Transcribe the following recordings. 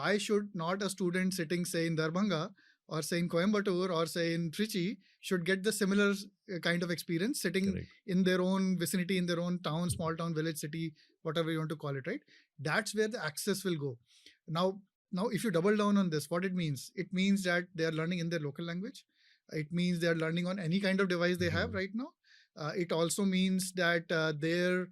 why should not a student sitting, say, in Darbhanga or say in Coimbatore or say in Trichy should get the similar kind of experience sitting Correct. in their own vicinity, in their own town, small town, village, city, whatever you want to call it, right? That's where the access will go. Now, if you double down on this, what it means that they are learning in their local language. It means they are learning on any kind of device they have right now. It also means that their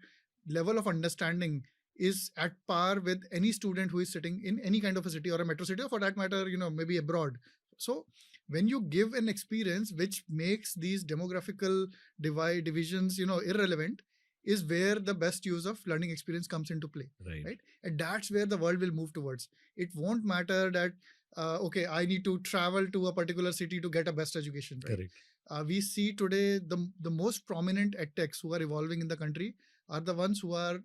level of understanding is at par with any student who is sitting in any kind of a city or a metro city, or for that matter, maybe abroad. So when you give an experience which makes these demographical divisions, irrelevant, is where the best use of learning experience comes into play, right? And that's where the world will move towards. It won't matter that, okay, I need to travel to a particular city to get a best education, right? Correct. We see today the most prominent edtechs who are evolving in the country are the ones who are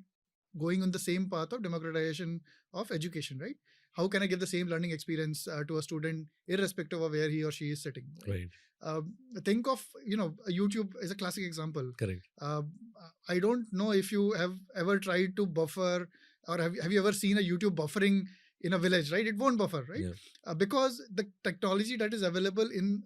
going on the same path of democratization of education, right? How can I give the same learning experience to a student irrespective of where he or she is sitting? Right. Think of, YouTube is a classic example. Correct. I don't know if you have ever tried to buffer, or have you ever seen a YouTube buffering in a village, right? It won't buffer, right? Yeah. Because the technology that is available in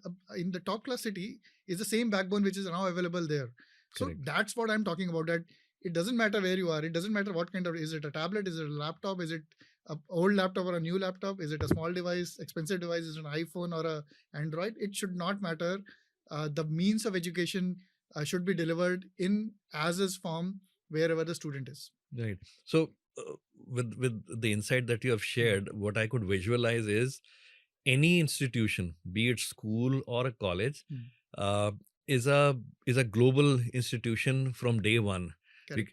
the top class city is the same backbone which is now available there. So Correct. that's what I'm talking about, that it doesn't matter where you are. It doesn't matter what kind of, is it a tablet? Is it a laptop? Is it an old laptop or a new laptop? Is it a small device, expensive device? Is it an iPhone or a Android? It should not matter. The means of education should be delivered in as is form wherever the student is. Right. So with the insight that you have shared, what I could visualize is any institution, be it school or a college, is a global institution from day one.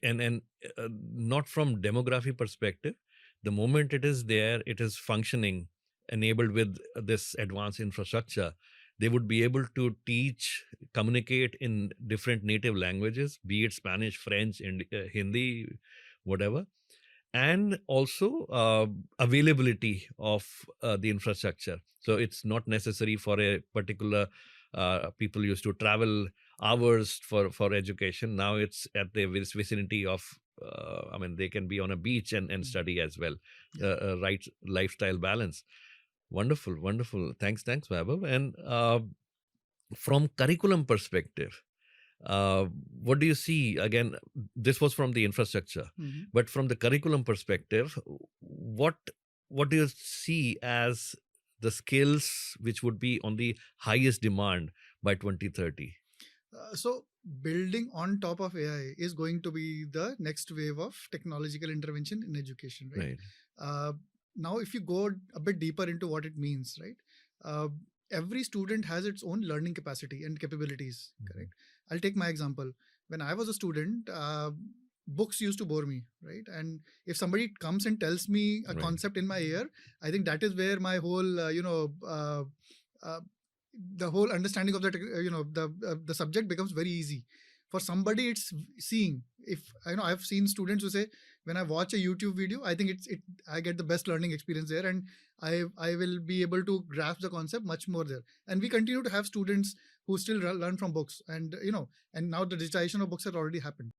And not from demography perspective. The moment it is there, it is functioning, enabled with this advanced infrastructure, they would be able to teach, communicate in different native languages, be it Spanish, French, Hindi, whatever. And also availability of the infrastructure. So it's not necessary for a particular, people used to travel hours for education. Now it's at the vicinity of, they can be on a beach and study as well. Right lifestyle balance. Wonderful. Thanks, Vaibhav. And from curriculum perspective, what do you see? Again, this was from the infrastructure, but from the curriculum perspective, what do you see as the skills which would be on the highest demand by 2030? So building on top of AI is going to be the next wave of technological intervention in education, right? Now, if you go a bit deeper into what it means, right? Every student has its own learning capacity and capabilities, correct? I'll take my example. When I was a student, books used to bore me, right? And if somebody comes and tells me a concept in my ear, I think that is where my whole, the whole understanding of the subject becomes very easy. For somebody, it's seeing. If I've seen students who say, when I watch a YouTube video, I think I get the best learning experience there, and I will be able to grasp the concept much more there. And we continue to have students who still learn from books, and and now the digitization of books has already happened.